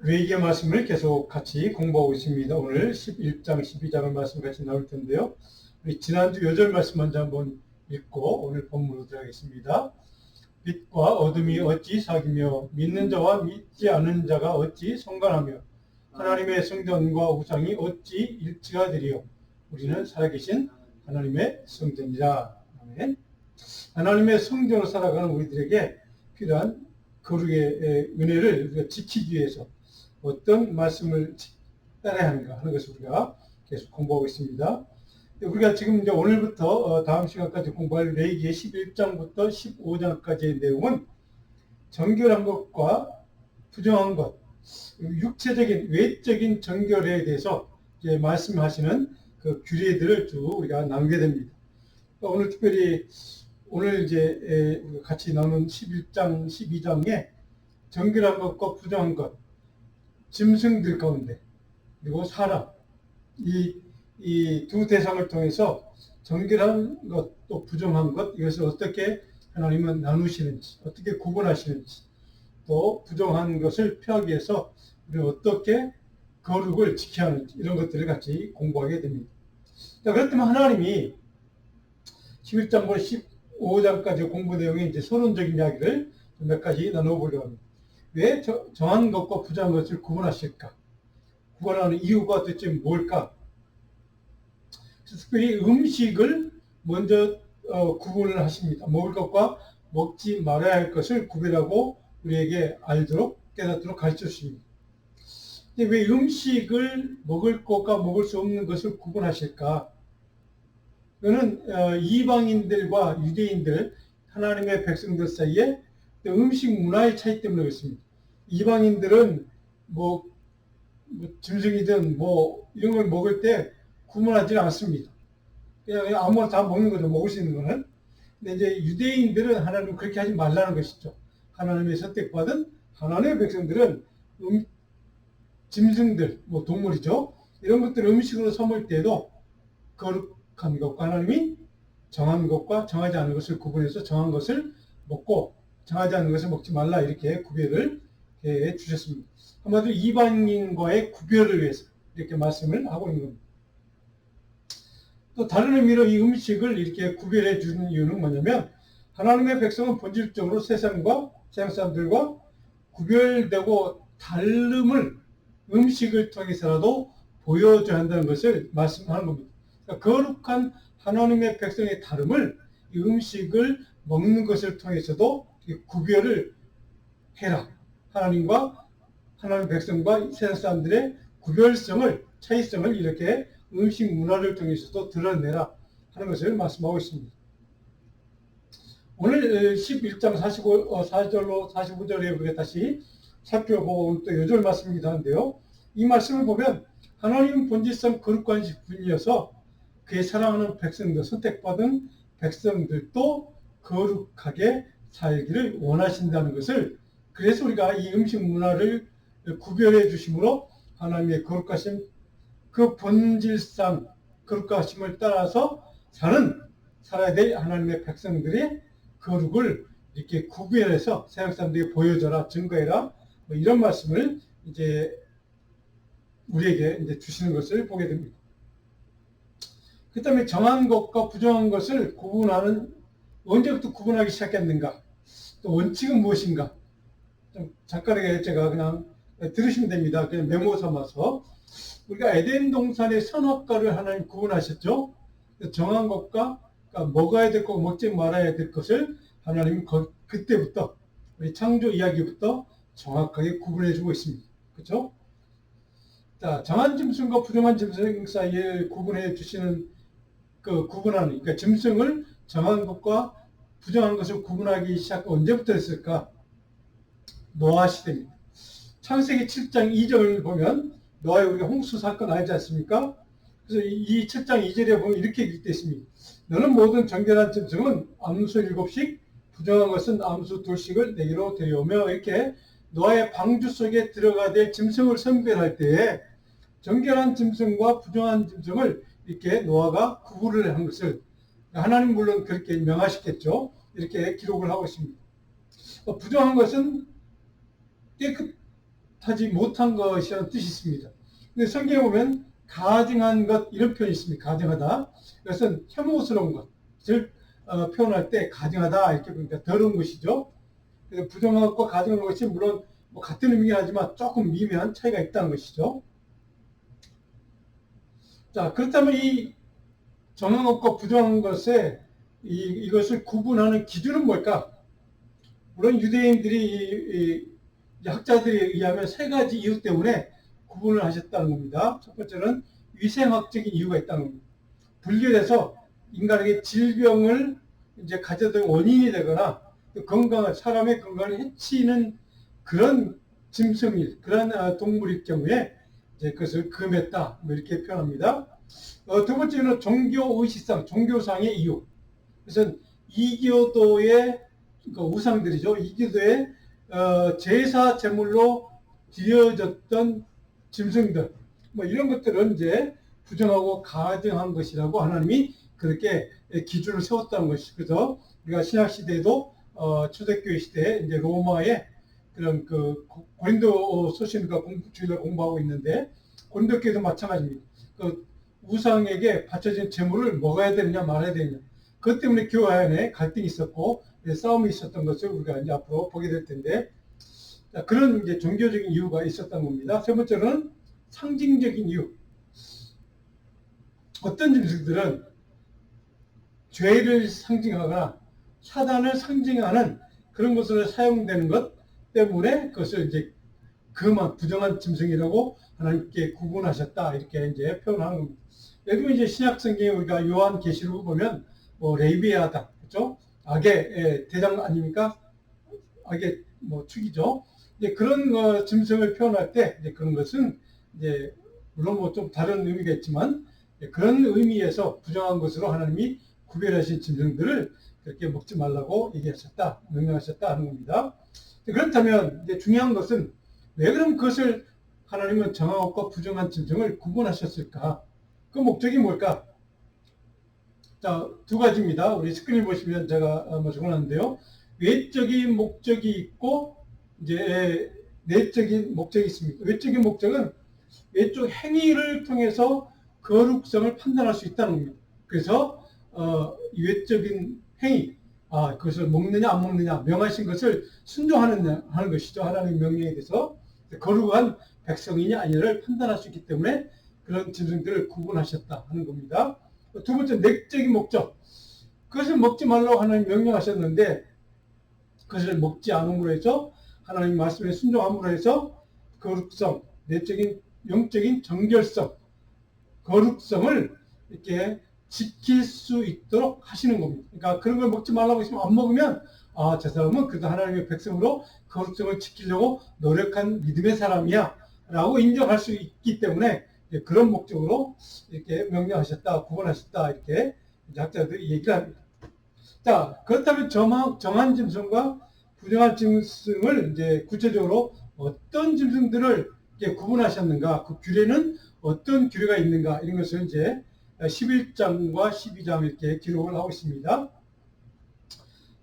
레위기의 말씀을 계속 같이 공부하고 있습니다. 오늘 11장, 12장의 말씀 같이 나올 텐데요. 우리 지난주 요절 말씀 먼저 한번 읽고 오늘 본문으로 들어가겠습니다. 빛과 어둠이 어찌 사귀며 믿는 자와 믿지 않는 자가 어찌 성간하며 하나님의 성전과 우상이 어찌 일치가 되리요. 우리는 살아계신 하나님의 성전이라. 아멘. 하나님의 성전으로 살아가는 우리들에게 필요한 거룩의 은혜를 우리가 지키기 위해서 어떤 말씀을 따라야 하는가 하는 것을 우리가 계속 공부하고 있습니다. 우리가 지금 이제 오늘부터 다음 시간까지 공부할 레위기의 11장부터 15장까지의 내용은 정결한 것과 부정한 것, 육체적인 외적인 정결에 대해서 이제 말씀하시는 그 규례들을 쭉 우리가 나누게 됩니다. 오늘 특별히 오늘 이제 우리가 같이 나눈 11장, 12장에 정결한 것과 부정한 것, 짐승들 가운데 그리고 사람, 이 두 대상을 통해서 정결한 것 또 부정한 것, 이것을 어떻게 하나님은 나누시는지, 어떻게 구분하시는지, 또 부정한 것을 피하기 위해서 우리는 어떻게 거룩을 지켜야 하는지, 이런 것들을 같이 공부하게 됩니다. 자, 그렇다면 하나님이 11장부터 15장까지 공부 내용의 이제 서론적인 이야기를 몇 가지 나눠보려고 합니다. 왜 정한 것과 부정한 것을 구분하실까? 구분하는 이유가 도대체 뭘까? 특별히 음식을 먼저 구분을 하십니다. 먹을 것과 먹지 말아야 할 것을 구별하고 우리에게 알도록 깨닫도록 가르쳐 주십니다. 왜 음식을 먹을 것과 먹을 수 없는 것을 구분하실까? 이거는 이방인들과 유대인들, 하나님의 백성들 사이에 음식 문화의 차이 때문에 그렇습니다. 이방인들은 짐승이든 이런 걸 먹을 때 구분하지 않습니다. 그냥 아무거나 다 먹는 거죠. 먹을 수 있는 거는. 근데 이제 유대인들은 하나님 그렇게 하지 말라는 것이죠. 하나님의 선택받은 하나님의 백성들은 짐승들, 동물이죠. 이런 것들을 음식으로 삼을 때도 거룩한 것과 하나님이 정한 것과 정하지 않은 것을 구분해서 정한 것을 먹고 정하지 않은 것을 먹지 말라, 이렇게 구별을 해 주셨습니다. 한마디로 이방인과의 구별을 위해서 이렇게 말씀을 하고 있는 겁니다. 또 다른 의미로 이 음식을 이렇게 구별해 주는 이유는 뭐냐면, 하나님의 백성은 본질적으로 세상 사람들과 구별되고 다름을 음식을 통해서라도 보여줘야 한다는 것을 말씀하는 겁니다. 그러니까 거룩한 하나님의 백성의 다름을 이 음식을 먹는 것을 통해서도 구별을 해라. 하나님의 백성과 세상 사람들의 구별성을, 차이성을 이렇게 음식 문화를 통해서도 드러내라 하는 것을 말씀하고 있습니다. 오늘 11장 4절로 45절에 우리가 다시 살펴보고 또 요절 말씀이기도 한데요. 이 말씀을 보면 하나님 본질상 거룩한 분이어서 그의 사랑하는 백성들, 선택받은 백성들도 거룩하게 살기를 원하신다는 것을, 그래서 우리가 이 음식 문화를 구별해 주심으로 하나님의 거룩하심, 그 본질상 거룩하심을 따라서 살아야 될 하나님의 백성들의 거룩을 이렇게 구별해서 세상 사람들에게 보여줘라, 증거해라, 이런 말씀을 이제 우리에게 이제 주시는 것을 보게 됩니다. 그 다음에 정한 것과 부정한 것을 언제부터 구분하기 시작했는가? 또 원칙은 무엇인가? 잠깐에 제가 그냥 들으시면 됩니다. 그냥 메모 삼아서. 우리가 에덴 동산의 선악과를 하나님 구분하셨죠? 정한 것과, 그러니까 먹어야 될 것, 먹지 말아야 될 것을 하나님은 그때부터, 우리 창조 이야기부터 정확하게 구분해주고 있습니다. 그렇죠? 자, 정한 짐승과 부정한 짐승 사이에 구분해 주시는 구분하는, 그러니까 짐승을 정한 것과 부정한 것을 구분하기 시작 언제부터 했을까? 노아 시대입니다. 창세기 7장 2절을 보면 노아의 우리가 홍수 사건 알지 않습니까? 그래서 이 7장 2절에 보면 이렇게 기록되어 있습니다. 너는 모든 정결한 짐승은 암수 7씩, 부정한 것은 암수 2씩을 내게로 데려오며, 이렇게 노아의 방주 속에 들어가야 될 짐승을 선별할 때에 정결한 짐승과 부정한 짐승을 이렇게 노아가 구분을 한 것을, 하나님 물론 그렇게 명하셨겠죠. 이렇게 기록을 하고 있습니다. 부정한 것은 깨끗 하지 못한 것이라는 뜻이 있습니다. 근데 성경에 보면 가증한 것 이런 표현이 있습니다. 가증하다. 이것은 혐오스러운 것을 표현할 때 가증하다 이렇게 보니까 더러운 것이죠. 그래서 부정한 것과 가증한 것이 물론 뭐 같은 의미긴 하지만 조금 미묘한 차이가 있다는 것이죠. 자, 그렇다면 이 정한 것과 부정한 것에 이것을 구분하는 기준은 뭘까? 물론 유대인들이 학자들에 의하면 세 가지 이유 때문에 구분을 하셨다는 겁니다. 첫 번째는 위생학적인 이유가 있다는 겁니다. 분리돼서 인간에게 질병을 이제 가져다 원인이 되거나 사람의 건강을 해치는 그런 짐승일, 그런 동물일 경우에 이제 그것을 금했다, 뭐 이렇게 표현합니다. 두 번째는 종교의식상, 종교상의 이유. 그래서 이교도의 우상들이죠. 이교도의 제사 제물로 드려졌던 짐승들, 뭐 이런 것들은 이제 부정하고 가증한 것이라고 하나님이 그렇게 기준을 세웠다는 것이. 그래서 우리가 신약 시대에도 초대교회 시대에 이제 로마의 그런 그 고린도 소신과 주일을 공부하고 있는데 고린도 교회도 마찬가지입니다. 그 우상에게 바쳐진 제물을 먹어야 되느냐 말아야 되느냐. 그것 때문에 교회 안에 갈등이 있었고 싸움이 있었던 것을 우리가 이제 앞으로 보게 될 텐데, 그런 이제 종교적인 이유가 있었던 겁니다. 세 번째로는 상징적인 이유. 어떤 짐승들은 죄를 상징하거나 사단을 상징하는 그런 것으로 사용되는 것 때문에 그것을 이제 금한 부정한 짐승이라고 하나님께 구분하셨다, 이렇게 이제 표현하는 겁니다. 예를 들면 이제 신약 성경에 우리가 요한 계시록을 보면 뭐 레위아다, 그렇죠? 악의 대장 아닙니까? 악의 뭐 축이죠. 이제 그런 짐승을 표현할 때 이제 그런 것은 이제 물론 뭐 좀 다른 의미가 있지만 그런 의미에서 부정한 것으로 하나님이 구별하신 짐승들을 그렇게 먹지 말라고 얘기하셨다, 명령하셨다 하는 겁니다. 그렇다면 이제 중요한 것은 왜 그럼 그것을 하나님은 정한 것과 부정한 짐승을 구분하셨을까? 그 목적이 뭘까? 자, 두 가지입니다. 우리 스크린 보시면 제가 적어놨는데요. 외적인 목적이 있고 이제 내적인 목적이 있습니다. 외적인 목적은 외적 행위를 통해서 거룩성을 판단할 수 있다는 겁니다. 그래서 외적인 행위, 그것을 먹느냐 안 먹느냐, 명하신 것을 순종하느냐 하는 것이죠. 하나님의 명령에 대해서 거룩한 백성이냐 아니냐를 판단할 수 있기 때문에 그런 짐승들을 구분하셨다 하는 겁니다. 두 번째, 내적인 목적. 그것을 먹지 말라고 하나님 명령하셨는데 그것을 먹지 않음으로 해서 하나님 말씀에 순종함으로 해서 거룩성, 내적인 영적인 정결성, 거룩성을 이렇게 지킬 수 있도록 하시는 겁니다. 그러니까 그런 걸 먹지 말라고 했으면 안 먹으면 저 사람은 그래도 하나님의 백성으로 거룩성을 지키려고 노력한 믿음의 사람이야 라고 인정할 수 있기 때문에 그런 목적으로 이렇게 명령하셨다, 구분하셨다, 이렇게 학자들이 얘기를 합니다. 자, 그렇다면 정한 짐승과 부정한 짐승을 이제 구체적으로 어떤 짐승들을 이렇게 구분하셨는가, 그 규례는 어떤 규례가 있는가, 이런 것을 이제 11장과 12장 이렇게 기록을 하고 있습니다.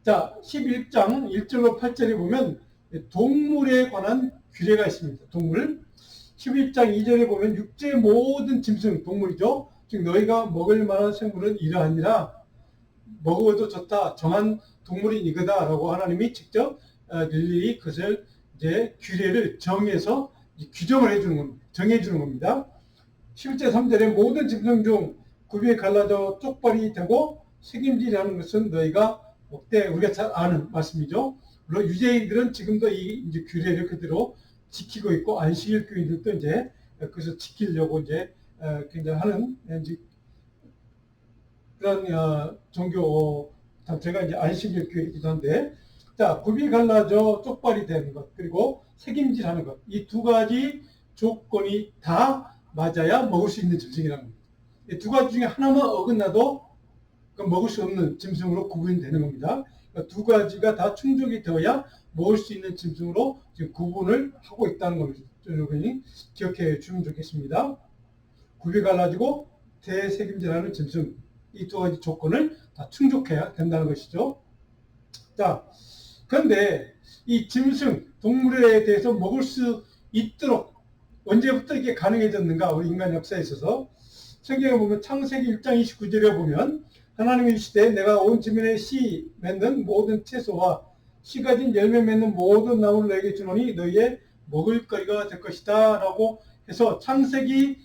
자, 11장 1절로 8절에 보면 동물에 관한 규례가 있습니다. 동물. 11장 2절에 보면 육지의 모든 짐승, 동물이죠. 즉 너희가 먹을 만한 생물은 이러하니라. 먹어도 좋다, 정한 동물이 이거다 라고 하나님이 직접 일일이 그것을 이제 규례를 정해서 규정을 해주는 겁니다. 정해주는 겁니다. 11절 3절에 모든 짐승 중 굽이에 갈라져 쪽발이 되고 새김질하는 것은 너희가 먹되, 우리가 잘 아는 말씀이죠. 물론 유대인들은 지금도 이 이제 규례를 그대로 지키고 있고 안식일 교인들도 이제 그것을 지키려고 이제 굉장히 하는 이제 그런 종교 단체가 이제 안식일 교회이기도 한데, 자, 굽이 갈라져 쪽발이 되는 것, 그리고 새김질하는 것, 이 두 가지 조건이 다 맞아야 먹을 수 있는 짐승이라는 겁니다. 이 두 가지 중에 하나만 어긋나도 먹을 수 없는 짐승으로 구분이 되는 겁니다. 그러니까 두 가지가 다 충족이 되어야 먹을 수 있는 짐승으로 지금 구분을 하고 있다는 겁니다. 여러분이 기억해 주면 좋겠습니다. 굽이 갈라지고 대새김질하는 짐승, 이 두 가지 조건을 다 충족해야 된다는 것이죠. 자, 그런데 이 짐승, 동물에 대해서 먹을 수 있도록 언제부터 이게 가능해졌는가? 우리 인간 역사에 있어서 성경에 보면 창세기 1장 29절에 보면 하나님이 이르시되 내가 온 지면에 씨 맺는 모든 채소와 씨 가진 열매 맺는 모든 나무를 너에게 주노니 너희의 먹을 거리가 될 것이다 라고 해서 창세기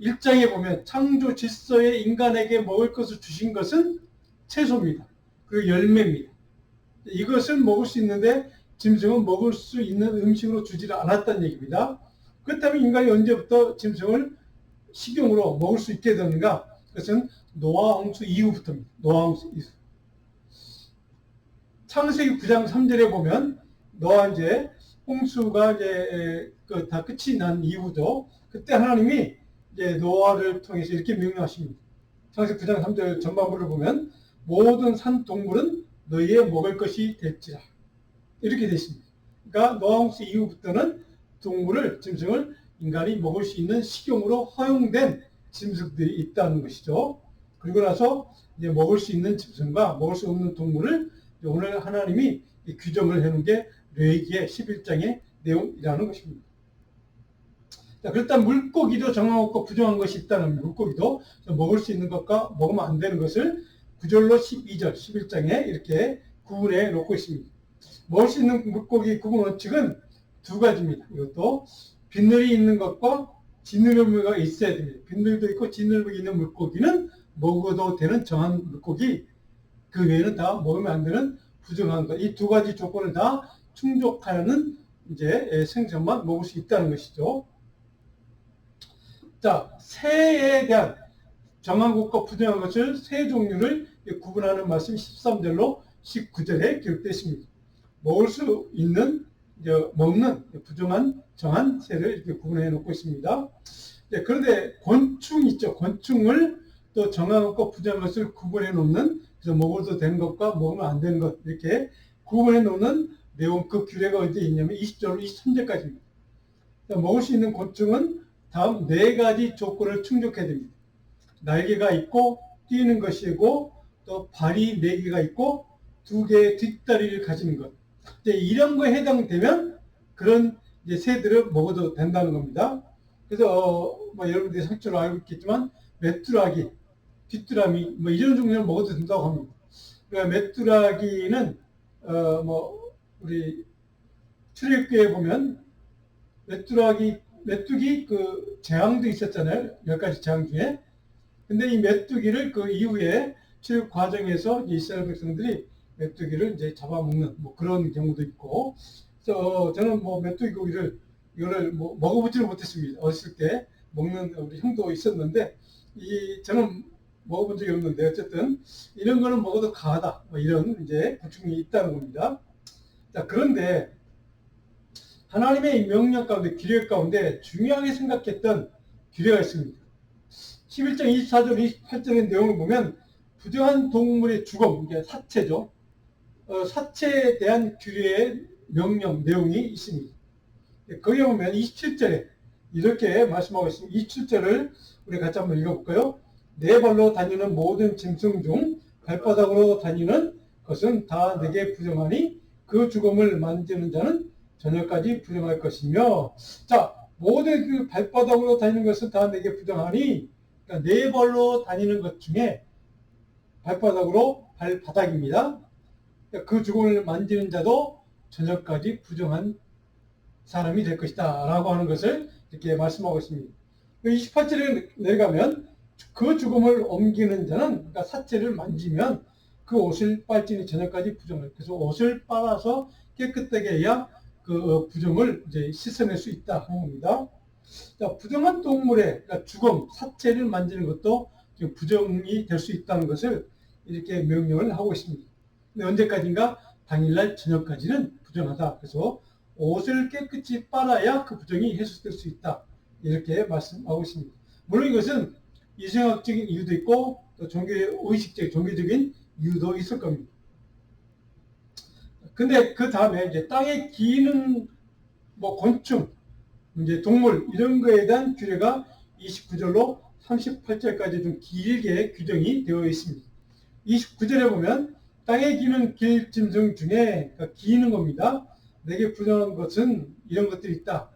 1장에 보면 창조 질서에 인간에게 먹을 것을 주신 것은 채소입니다. 그리고 열매입니다. 이것을 먹을 수 있는데 짐승은 먹을 수 있는 음식으로 주지를 않았다는 얘기입니다. 그렇다면 인간이 언제부터 짐승을 식용으로 먹을 수 있게 되는가? 그것은 노아 홍수 이후부터입니다. 노아 홍수 이후. 창세기 9장 3절에 보면 노아 이제 홍수가 이제 다 끝이 난 이후죠. 그때 하나님이 이제 노아를 통해서 이렇게 명령하십니다. 창세기 9장 3절 전반부를 보면 모든 산 동물은 너희의 먹을 것이 될지라. 이렇게 되어 있습니다. 그러니까 노아 홍수 이후부터는 동물을, 짐승을 인간이 먹을 수 있는 식용으로 허용된 짐승들이 있다는 것이죠. 그리고 나서 이제 먹을 수 있는 짐승과 먹을 수 없는 동물을 오늘 하나님이 규정을 해놓은 게 레위기의 11장의 내용이라는 것입니다. 자, 그렇다면 물고기도 정하고 부정한 것이 있다는 물고기도 먹을 수 있는 것과 먹으면 안 되는 것을 9절로 12절, 11장에 이렇게 구분해 놓고 있습니다. 먹을 수 있는 물고기 구분 원칙은 두 가지입니다. 이것도 비늘이 있는 것과 지느러미가 있어야 됩니다. 비늘도 있고 지느러미 있는 물고기는 먹어도 되는 정한 물고기, 그 외에는 다 먹으면 안 되는 부정한 것. 이 두 가지 조건을 다 충족하는 이제 생선만 먹을 수 있다는 것이죠. 자, 새에 대한 정한 것과 부정한 것을 새 종류를 구분하는 말씀 13절로 19절에 기록되어 있습니다. 먹을 수 있는, 먹는 부정한, 정한 새를 이렇게 구분해 놓고 있습니다. 그런데 곤충 있죠. 곤충을 또 정한 것과 부정한 것을 구분해 놓는, 그래서 먹어도 되는 것과 먹으면 안 되는 것, 이렇게 구분해 놓는 내용, 그 규례가 어디에 있냐면 20절로 23절까지입니다. 먹을 수 있는 곤충은 다음 네 가지 조건을 충족해야 됩니다. 날개가 있고 뛰는 것이고 또 발이 4개가 있고 2개의 뒷다리를 가지는 것. 이제 이런 거에 해당되면 그런 이제 새들을 먹어도 된다는 겁니다. 그래서 여러분들이 상처로 알고 있겠지만 메뚜라기, 귀뚜라미 이런 종류를 먹어도 된다고 합니다. 그러니까 메뚜라기는 우리 출애굽기에 보면 메뚜기 그 재앙도 있었잖아요. 10가지 재앙 중에. 근데 이 메뚜기를 그 이후에 출애굽 과정에서 이스라엘 백성들이 메뚜기를 이제 잡아먹는 그런 경우도 있고. 그래서 저는 메뚜기 고기를 이거를 먹어보지는 못했습니다. 어렸을 때 먹는 우리 형도 있었는데 저는 먹어본 적이 없는데 어쨌든 이런 거는 먹어도 강하다. 이런 이제 고충이 있다는 겁니다. 자, 그런데 하나님의 명령 가운데, 규례 가운데 중요하게 생각했던 규례가 있습니다. 11장 24절, 28절의 내용을 보면 부정한 동물의 죽음, 이게 사체죠. 사체에 대한 규례의 명령, 내용이 있습니다. 거기에 보면 27절에 이렇게 말씀하고 있습니다. 27절을 우리 같이 한번 읽어볼까요? 네 발로 다니는 모든 짐승 중 발바닥으로 다니는 것은 다 내게 부정하니 그 죽음을 만지는 자는 저녁까지 부정할 것이며. 자, 모든 그 발바닥으로 다니는 것은 다 내게 부정하니, 그러니까 네 발로 다니는 것 중에 발바닥으로 발바닥입니다. 그러니까 그 죽음을 만지는 자도 저녁까지 부정한 사람이 될 것이다 라고 하는 것을 이렇게 말씀하고 있습니다. 28절에 내려가면 그 죽음을 옮기는 자는, 그러니까 사체를 만지면 그 옷을 빨지니 저녁까지 부정할. 그래서 옷을 빨아서 깨끗하게 해야 그 부정을 이제 씻어낼 수 있다 하는 겁니다. 자, 부정한 동물의, 그러니까 죽음, 사체를 만지는 것도 부정이 될 수 있다는 것을 이렇게 명령을 하고 있습니다. 근데 언제까지인가? 당일날 저녁까지는 부정하다. 그래서 옷을 깨끗이 빨아야 그 부정이 해소될 수 있다. 이렇게 말씀하고 있습니다. 물론 이것은 이생학적인 이유도 있고 또 종교적인 이유도 있을 겁니다. 근데 그 다음에 이제 땅에 기는 곤충, 이제 동물 이런 거에 대한 규례가 29절로 38절까지 좀 길게 규정이 되어 있습니다. 29절에 보면 땅에 기는 길짐승 중에, 그러니까 기는 겁니다. 내게 부정한 것은 이런 것들이 있다.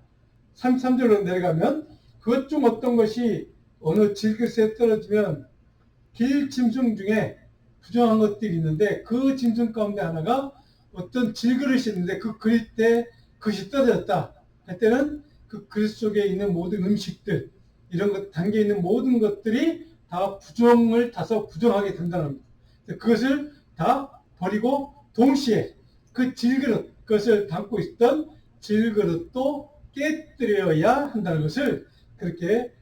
33절로 내려가면 그것 중 어떤 것이 어느 질그릇에 떨어지면 길 짐승 중에 부정한 것들이 있는데 그 짐승 가운데 하나가 어떤 질그릇이 있는데 그 그릇에 그것이 떨어졌다 할 때는 그 그릇 속에 있는 모든 음식들 이런 것 담겨 있는 모든 것들이 다 부정을 타서 부정하게 된다는 겁니다. 그것을 다 버리고 동시에 그 질그릇 그것을 담고 있던 질그릇도 깨뜨려야 한다는 것을 그렇게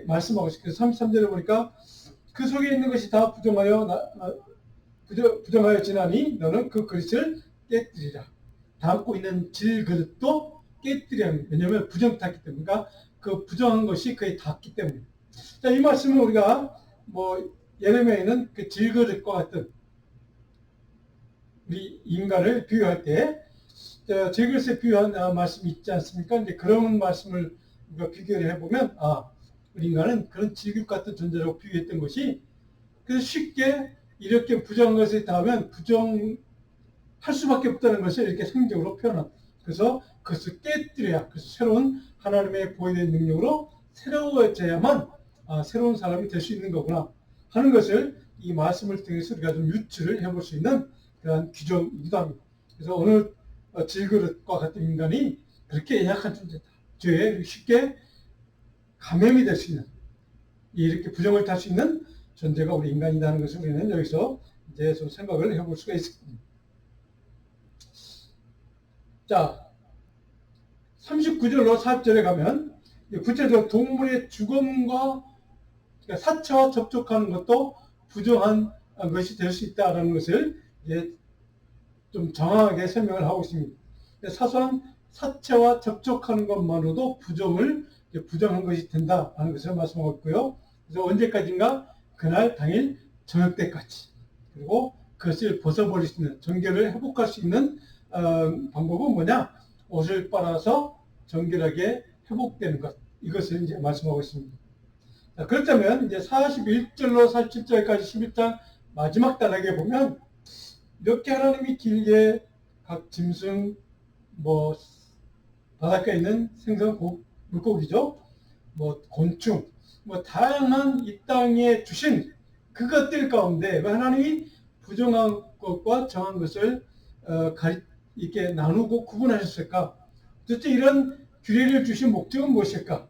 말씀하고 있습니다. 33절에 보니까 그 속에 있는 것이 다 부정하여 지나니 너는 그 그릇을 깨뜨리라. 담고 있는 질그릇도 깨뜨려야 합니다. 왜냐하면 부정 탔기 때문에. 그러니까 그 부정한 것이 거의 닿기 때문에. 자, 이 말씀은 우리가 예레미야에는 그 질그릇과 같은 우리 인간을 비유할 때 질그릇에 비유한 말씀이 있지 않습니까? 이제 그런 말씀을 우리가 비교를 해보면 우리 인간은 그런 질그릇 같은 존재라고 비유했던 것이 그래서 쉽게 이렇게 부정한 것에 닿으면 부정할 수밖에 없다는 것을 이렇게 상징적으로 표현합니다. 그래서 그것을 깨뜨려야 그래서 새로운 하나님의 보이는 능력으로 새로워져야만 새로운 사람이 될 수 있는 거구나 하는 것을 이 말씀을 통해서 우리가 좀 유추를 해볼 수 있는 그런 규정이기도 합니다. 그래서 어느 질그릇과 같은 인간이 그렇게 연약한 존재다. 죄에 쉽게 감염이 될 수 있는 이렇게 부정을 탈 수 있는 존재가 우리 인간이라는 것을 우리는 여기서 이제 좀 생각을 해볼 수가 있습니다. 자, 39절로 40절에 가면 구체적으로 동물의 죽음과 그러니까 사체와 접촉하는 것도 부정한 것이 될 수 있다는 것을 이제 좀 정확하게 설명을 하고 있습니다. 사소한 사체와 접촉하는 것만으로도 부정한 것이 된다는 것을 말씀하고 있고요. 그래서 언제까지인가? 그날 당일 저녁 때까지. 그리고 그것을 벗어버릴 수 있는, 정결을 회복할 수 있는 방법은 뭐냐? 옷을 빨아서 정결하게 회복되는 것. 이것을 이제 말씀하고 있습니다. 자, 그렇다면 이제 41절로 47절까지 11장 마지막 단락에 보면 이렇게 하나님이 길게 각 짐승, 바닷가에 있는 생선, 물고기죠. 곤충, 다양한 이 땅에 주신 그것들 가운데 왜 하나님이 부정한 것과 정한 것을 이렇게 나누고 구분하셨을까? 도대체 이런 규례를 주신 목적은 무엇일까?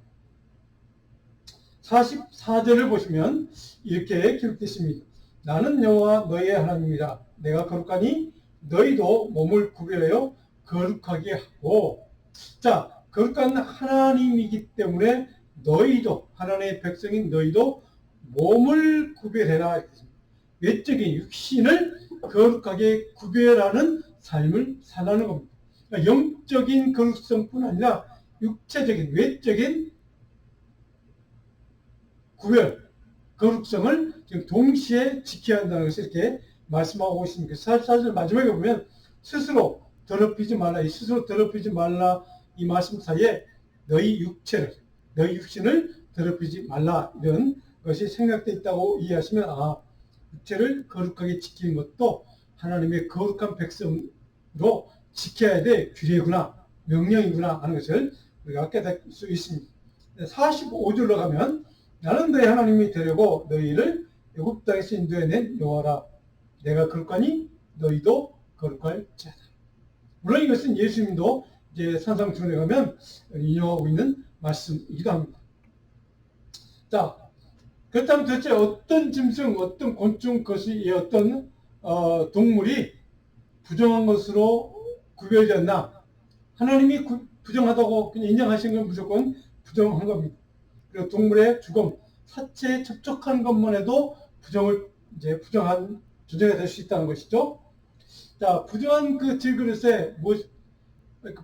44절을 보시면 이렇게 기록되어 있습니다. 나는 여호와 너희의 하나님이라. 내가 거룩하니 너희도 몸을 구별하여 거룩하게 하고. 자, 거룩한 하나님이기 때문에 너희도 하나님의 백성인 너희도 몸을 구별해라. 외적인 육신을 거룩하게 구별하는 삶을 살라는 겁니다. 그러니까 영적인 거룩성뿐 아니라 육체적인 외적인 구별, 거룩성을 지금 동시에 지켜야 한다는 것을 이렇게 말씀하고 있습니다. 사실 마지막에 보면 스스로 더럽히지 말라, 스스로 더럽히지 말라 이 말씀 사이에 너희 육신을 더럽히지 말라 이런 것이 생각되어 있다고 이해하시면 육체를 거룩하게 지키는 것도 하나님의 거룩한 백성으로 지켜야 될 규례구나, 명령이구나 하는 것을 우리가 깨달을 수 있습니다. 45절로 가면 나는 너희 하나님이 되려고 너희를 애굽 땅에서 인도해낸 여호와라. 내가 거룩하니 너희도 거룩할 자다. 물론 이것은 예수님도 이제 산상수훈에 가면 인용하고 있는 말씀이기도 합니다. 자, 그렇다면 도대체 어떤 짐승, 어떤 곤충, 것이 어떤 동물이 부정한 것으로 구별되었나? 하나님이 부정하다고 그냥 인정하신 건 무조건 부정한 겁니다. 그리고 동물의 죽음, 사체에 접촉하는 것만 해도 부정한 존재가 될 수 있다는 것이죠. 자, 부정한 그 질그릇에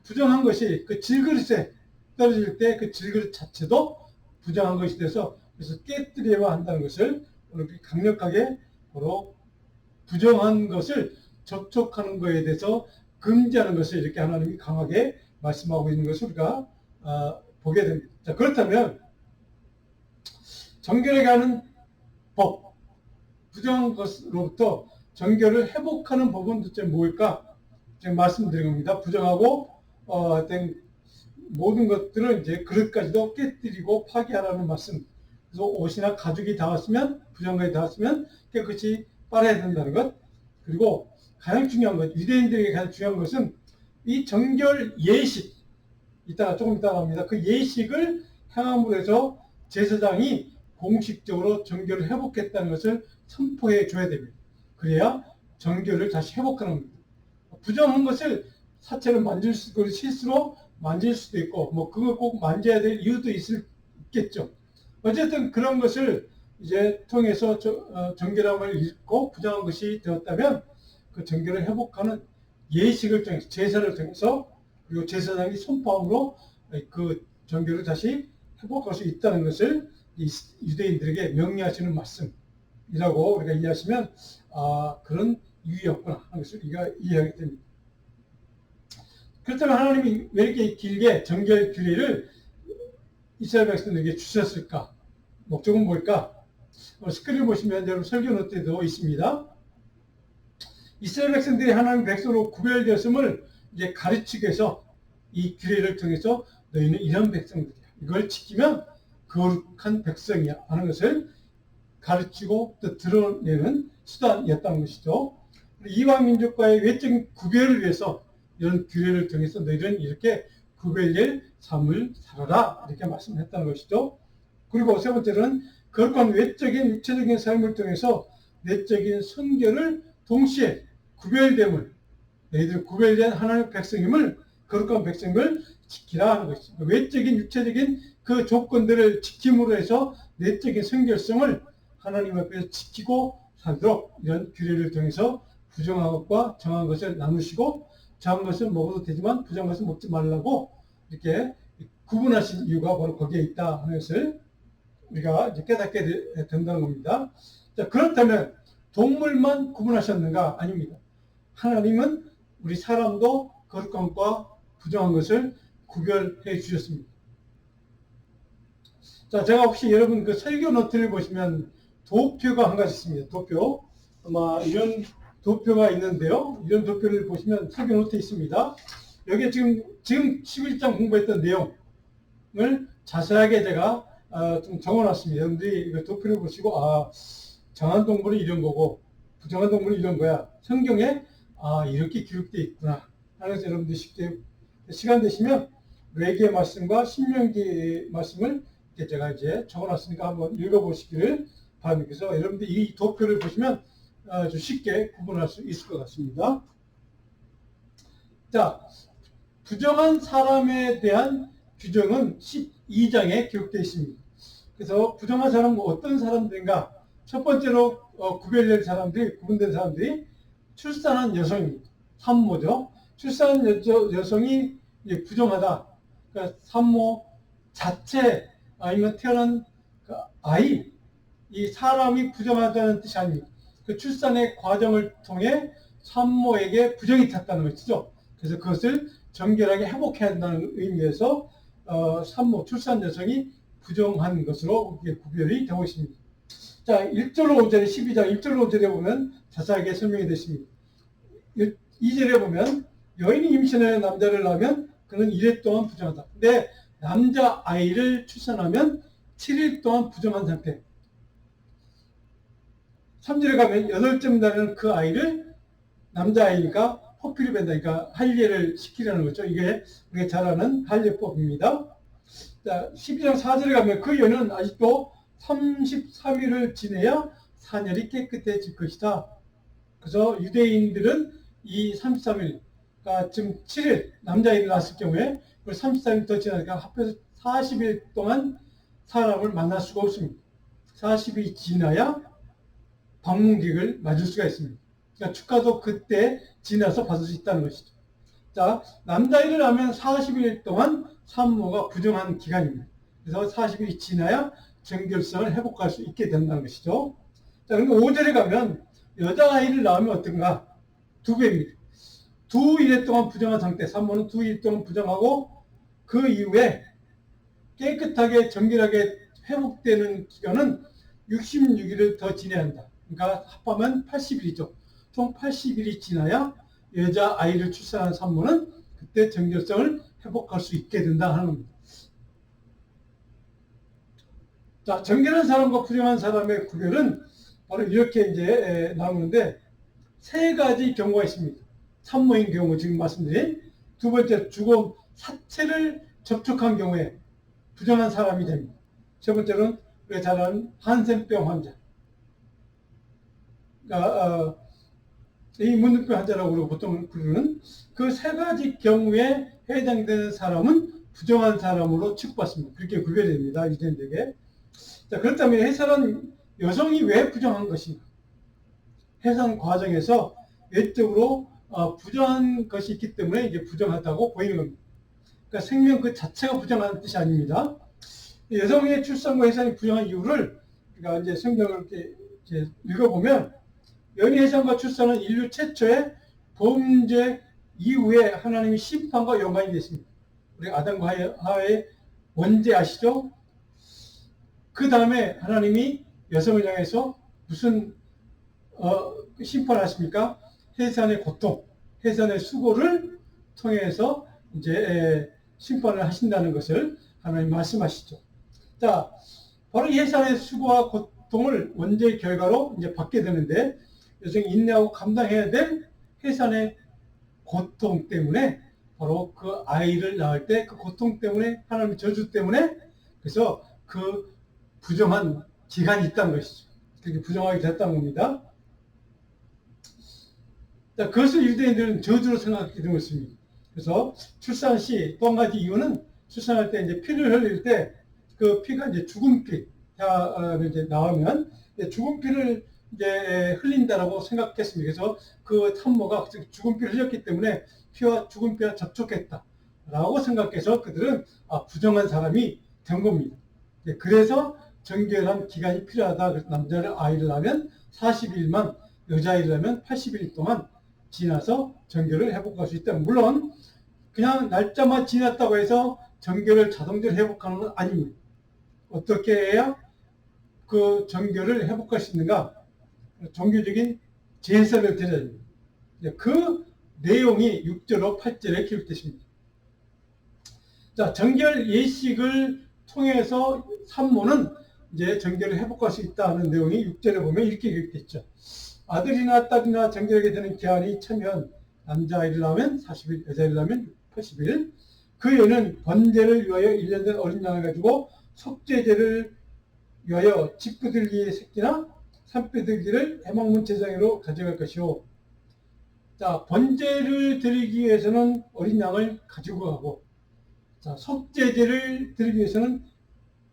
부정한 것이 그 질그릇에 떨어질 때 그 질그릇 자체도 부정한 것이 돼서 그래서 깨뜨려야 한다는 것을 오늘 강력하게 부정한 것을 접촉하는 것에 대해서 금지하는 것을 이렇게 하나님이 강하게 말씀하고 있는 것을 우리가 보게 됩니다. 자, 그렇다면 정결하게 하는 법, 부정한 것으로부터 정결을 회복하는 법은 도대체 뭘까? 지금 말씀드린 겁니다. 부정하고 모든 것들을 이제 그릇까지도 깨뜨리고 파괴하라는 말씀. 그래서 옷이나 가죽이 닿았으면, 부정관이 닿았으면 깨끗이 빨아야 된다는 것. 그리고 가장 중요한 것, 유대인들에게 가장 중요한 것은 이 정결 예식, 조금 이따가 합니다. 그 예식을 행함으로 해서 제사장이 공식적으로 정결을 회복했다는 것을 선포해 줘야 됩니다. 그래야 정결을 다시 회복하는 겁니다. 부정한 것을 사체를 만질 수도, 실수로 만질 수도 있고, 뭐 그걸 꼭 만져야 될 이유도 있겠죠. 어쨌든 그런 것을 이제 통해서 정결함을 잃고 부정한 것이 되었다면 그 정결을 회복하는 예식을 통해서, 제사를 통해서, 그리고 제사장이 선포함으로 그 정결을 다시 회복할 수 있다는 것을 유대인들에게 명령하시는 말씀이라고 우리가 이해하시면 그런 이유였구나 하는 것을 우리가 이해하게 됩니다. 그렇다면 하나님이 왜 이렇게 길게 정결 규례를 이스라엘 백성들에게 주셨을까? 목적은 뭘까? 스크린 보시면 여러분 설교 노트에도 있습니다. 이스라엘 백성들이 하나님 백성으로 구별되었음을 이제 가르치기 위해서 이 규례를 통해서 너희는 이런 백성들이야. 이걸 지키면 거룩한 백성이야 하는 것을 가르치고 또 드러내는 수단이었다는 것이죠. 이방 민족과의 외적인 구별을 위해서 이런 규례를 통해서 너희들은 이렇게 구별될 삶을 살아라 이렇게 말씀했다는 것이죠. 그리고 세 번째는 거룩한 외적인 육체적인 삶을 통해서 내적인 선결을 동시에 구별됨을, 너희들 구별된 하나님의 백성임을, 거룩한 백성을 지키라 하는 것입니다. 외적인 육체적인 그 조건들을 지킴으로 해서 내적인 성결성을 하나님 앞에서 지키고 살도록 이런 규례를 통해서 부정한 것과 정한 것을 나누시고, 정한 것은 먹어도 되지만 부정한 것은 먹지 말라고 이렇게 구분하신 이유가 바로 거기에 있다 하는 것을 우리가 이제 깨닫게 된다는 겁니다. 자, 그렇다면 동물만 구분하셨는가? 아닙니다. 하나님은 우리 사람도 거룩한 것과 부정한 것을 구별해 주셨습니다. 자, 제가 혹시 여러분 그 설교 노트를 보시면 도표가 한 가지 있습니다. 도표. 아마 이런 도표가 있는데요. 이런 도표를 보시면 설교 노트에 있습니다. 여기에 지금 11장 공부했던 내용을 자세하게 제가 좀 적어놨습니다. 여러분들이 이거 도표를 보시고 정한 동물은 이런 거고 부정한 동물은 이런 거야. 성경에 이렇게 기록되어 있구나 하는 것을 여러분들이 쉽게 시간 되시면 레위기의 말씀과 신명기 말씀을 제가 이제 적어놨으니까 한번 읽어보시기를 바랍니다. 그래서 여러분들 이 도표를 보시면 아주 쉽게 구분할 수 있을 것 같습니다. 자, 부정한 사람에 대한 규정은 12장에 기록되어 있습니다. 그래서 부정한 사람은 어떤 사람들인가? 첫 번째로 구별된 사람들이 출산한 여성입니다. 산모죠. 출산한 여성이 부정하다. 그러니까 산모 자체 아니면 태어난 그 아이, 이 사람이 부정하다는 뜻이 아닙니다. 그 출산의 과정을 통해 산모에게 부정이 탔다는 것이죠. 그래서 그것을 정결하게 회복해야 한다는 의미에서 산모, 출산 여성이 부정한 것으로 구별이 되고 있습니다. 자, 1절로 5절에 12장 1절로 5절에 보면 자세하게 설명이 되어 있습니다. 2절에 보면 여인이 임신하여 남자를 낳으면 그는 1회 동안 부정하다. 근데 남자 아이를 출산하면 7일 동안 부정한 상태. 3절에 가면 8째 달에는 그 아이를 남자아이니까 포피를 뺀다니까 할례를 시키려는 거죠. 이게 우리가 잘 아는 할례법입니다. 자, 12장 4절에 가면 그 여인은 아직도 33일을 지내야 사녀리 깨끗해질 것이다. 그래서 유대인들은 이 33일, 그러니까 지금 7일 남자아이를 낳았을 경우에 33일 더 지나니까 합해서 40일 동안 사람을 만날 수가 없습니다. 40일이 지나야 방문객을 맞을 수가 있습니다. 그러니까 축가도 그때 지나서 받을 수 있다는 것이죠. 자, 남자아이를 낳으면 40일 동안 산모가 부정한 기간입니다. 그래서 40일이 지나야 정결성을 회복할 수 있게 된다는 것이죠. 자, 그리고 5절에 가면 여자아이를 낳으면 어떤가? 2배입니다. 2일 동안 부정한 상태, 산모는 2일 동안 부정하고 그 이후에 깨끗하게 정결하게 회복되는 기간은 66일을 더 지내야 한다. 그러니까 합하면 80일이죠. 총 80일이 지나야 여자아이를 출산한 산모는 그때 정결성을 회복할 수 있게 된다 하는 겁니다. 자, 정결한 사람과 부정한 사람의 구별은 바로 이렇게 이제 나오는데 세 가지 경우가 있습니다. 산모인 경우 지금 말씀드린 두 번째 죽음 사체를 접촉한 경우에 부정한 사람이 됩니다. 세 번째는 우리가 잘 아는 한센병 환자. 그러니까 이 문둥병 환자라고 우리가 보통 부르는 그 세 가지 경우에 해당되는 사람은 부정한 사람으로 취급받습니다. 그렇게 구별됩니다. 유대인들에게. 자, 그렇다면 해설은 여성이 왜 부정한 것인가? 해석 과정에서 외적으로 부정한 것이 있기 때문에 이제 부정하다고 보이는 겁니다. 그러니까 생명 그 자체가 부정한 뜻이 아닙니다. 여성의 출산과 해산이 부정한 이유를 그러니까 이제 성경을 이렇게 읽어보면 연희 해산과 출산은 인류 최초의 범죄 이후에 하나님의 심판과 연관이 됐습니다. 우리 아담과 하와의 원죄 아시죠? 그 다음에 하나님이 여성을 향해서 무슨 심판하십니까? 해산의 고통, 해산의 수고를 통해서 이제 심판을 하신다는 것을 하나님 말씀하시죠. 자, 바로 이 해산의 수고와 고통을 원죄의 결과로 이제 받게 되는데 여성이 인내하고 감당해야 될 해산의 고통 때문에 바로 그 아이를 낳을 때 그 고통 때문에 하나님의 저주 때문에 그래서 그 부정한 기간이 있다는 것이죠. 그렇게 부정하게 됐다는 겁니다. 자, 그것을 유대인들은 저주로 생각하게 되고 있습니다. 그래서 출산 시 또 한 가지 이유는 출산할 때 이제 피를 흘릴 때 그 피가 이제 죽은 피가 이제 나오면 죽은 피를 이제 흘린다라고 생각했습니다. 그래서 그 산모가 죽은 피를 흘렸기 때문에 피와 죽은 피와 접촉했다라고 생각해서 그들은 부정한 사람이 된 겁니다. 그래서 정결한 기간이 필요하다. 그래서 남자를 아이를 낳으면 40일만, 여자아이를 낳으면 80일 동안 지나서 정결을 회복할 수 있다. 물론 그냥 날짜만 지났다고 해서 정결을 자동적으로 회복하는 건 아닙니다. 어떻게 해야 그 정결을 회복할 수 있는가? 종교적인 제사를 드려야 됩니다. 그 내용이 6절로 8절에 기록되어 있습니다. 자, 정결 예식을 통해서 산모는 이제 정결을 회복할 수 있다는 내용이 6절에 보면 이렇게 기록됐죠. 아들이나 딸이나 정결하게 되는 기한이 차면 남자아이를 낳으면 40일, 여자아이를 낳으면 80일. 그 여인은 번제를 위하여 1년 된 어린 양을 가지고 속죄제를 위하여 집부들기의 새끼나 산뼈들기를 해방문 제사장으로 가져갈 것이요. 자, 번제를 드리기 위해서는 어린 양을 가지고 가고, 자, 속죄제를 드리기 위해서는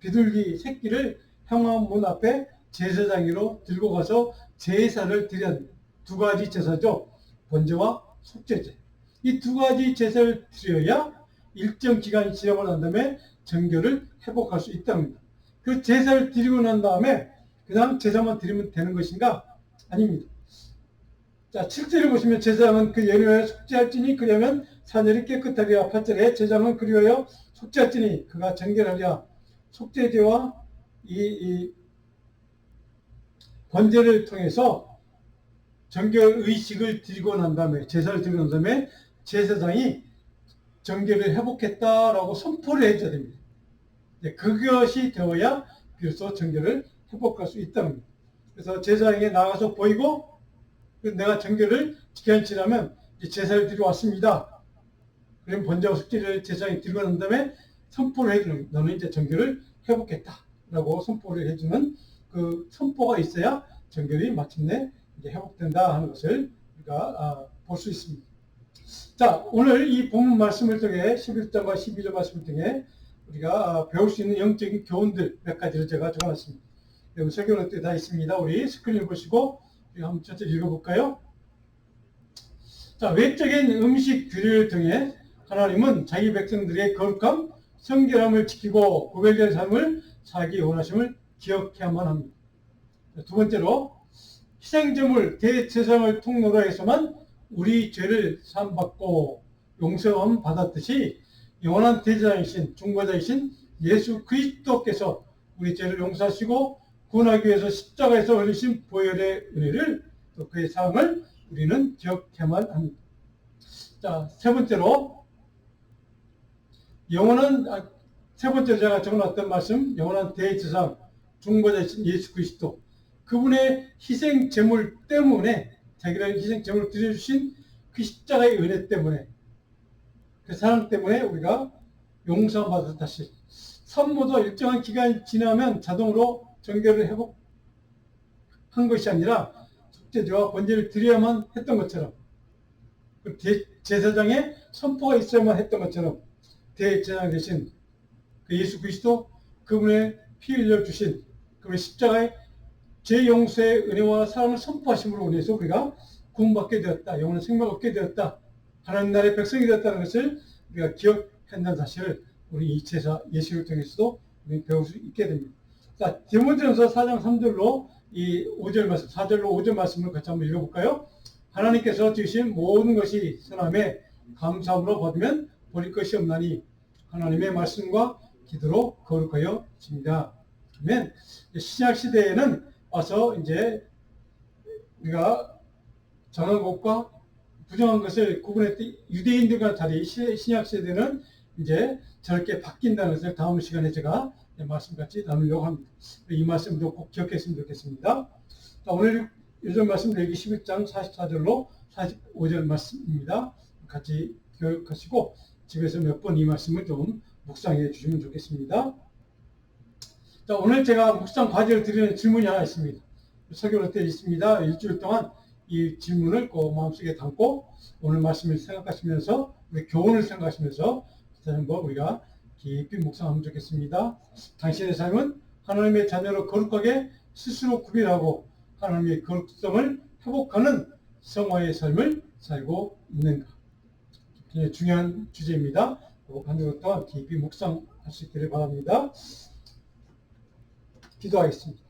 비둘기 새끼를 형암문 앞에 제사장으로 들고 가서 제사를 드려야 합니다. 두 가지 제사죠. 번제와 속죄제. 이 두 가지 제사를 드려야 일정 기간이 지나고 난 다음에 정결을 회복할 수 있답니다. 그 제사를 드리고 난 다음에 그냥 제사만 드리면 되는 것인가? 아닙니다. 자, 7절을 보시면 제사장은 그 연회하여 속죄할지니 그러면 사늘이 깨끗하리라. 8절에 제사장은 그리하여 속죄할지니 그가 정결하리라. 속죄제와 이 번제를 통해서 정결 의식을 드리고 난 다음에 제사를 드리고 난 다음에 제사장이 정결을 회복했다라고 선포를 해줘야 됩니다. 그것이 되어야 비로소 정결을 회복할 수 있답니다. 그래서 제사장에 나가서 보이고 내가 정결을 기간이 지나면 제사를 드리고 왔습니다. 그럼 번제와 속죄를 제사장이 드리고 난 다음에 선포를 해주는, 너는 이제 정결을 회복했다라고 선포를 해주는 그 선포가 있어야 정결이 마침내 이제 회복된다 하는 것을 우리가 볼 수 있습니다. 자, 오늘 이 본문 말씀을 통해 11절과 12절 말씀을 통해 우리가 배울 수 있는 영적인 교훈들 몇 가지를 제가 적어놨습니다. 여기 설교노트에 다 있습니다. 우리 스크린을 보시고 우리 한번 천천히 읽어볼까요? 자, 외적인 음식들을 통해 하나님은 자기 백성들의 거룩함, 성결함을 지키고 구별된 삶을 살기 원하심을 기억해야만 합니다. 두 번째로 희생제물 대제사장을 통로로 해서만 우리 죄를 사함받고 용서함 받았듯이 영원한 대제사장이신 중보자이신 예수 그리스도께서 우리 죄를 용서하시고 구원하기 위해서 십자가에서 흘리신 보혈의 은혜를 또 그의 사랑을 우리는 기억해야만 합니다. 자, 세 번째로 영원한 세 번째 제가 적어놨던 말씀, 영원한 대제사장 중보자이신 예수 그리스도, 그분의 희생 제물 때문에, 자기를 희생 제물을 드려주신 그 십자가의 은혜 때문에, 그 사랑 때문에 우리가 용서함 받았다시, 산모도 일정한 기간이 지나면 자동으로 정결을 회복한 것이 아니라 속죄제와 번제를 드려야만 했던 것처럼, 그 제사장의 선포가 있어야만 했던 것처럼, 대제사장 대신 그 예수 그리스도, 그분의 피 흘려 주신 그분의 십자가의 죄 용서의 은혜와 사랑을 선포하심으로 인해서 우리가 구원받게 되었다, 영원한 생명을 얻게 되었다, 하나님 나라의 백성이 되었다는 것을 우리가 기억한다는 사실을 우리 이 제사 예수를 통해서도 우리 배울 수 있게 됩니다. 자, 디모데전서 4장 3절로 이 5절 말씀, 4절로 5절 말씀을 같이 한번 읽어볼까요? 하나님께서 주신 모든 것이 선함에 감사함으로 받으면 버릴 것이 없나니 하나님의 말씀과 기도로 거룩하여 집니다. 그러면 신약 시대에는 와서 이제 우리가 정한 것과 부정한 것을 구분했던 유대인들과 달리 신약 시대는 이제 저렇게 바뀐다는 것을 다음 시간에 제가 말씀같이 나누려고 합니다. 이 말씀도 꼭 기억했으면 좋겠습니다. 자, 오늘 요즘 말씀 레위기 11장 44절로 45절 말씀입니다. 같이 기억하시고 집에서 몇 번 이 말씀을 좀 묵상해 주시면 좋겠습니다. 자, 오늘 제가 묵상 과제를 드리는 질문이 하나 있습니다. 설교를 때 있습니다. 일주일 동안 이 질문을 꼭 마음속에 담고 오늘 말씀을 생각하시면서 우리 교훈을 생각하시면서 다시 한번 우리가 깊이 묵상하면 좋겠습니다. 당신의 삶은 하나님의 자녀로 거룩하게 스스로 구별하고 하나님의 거룩성을 회복하는 성화의 삶을 살고 있는가? 굉장히 중요한 주제입니다. 한 주간 동안 깊이 묵상할 수 있기를 바랍니다. 기도하겠습니다.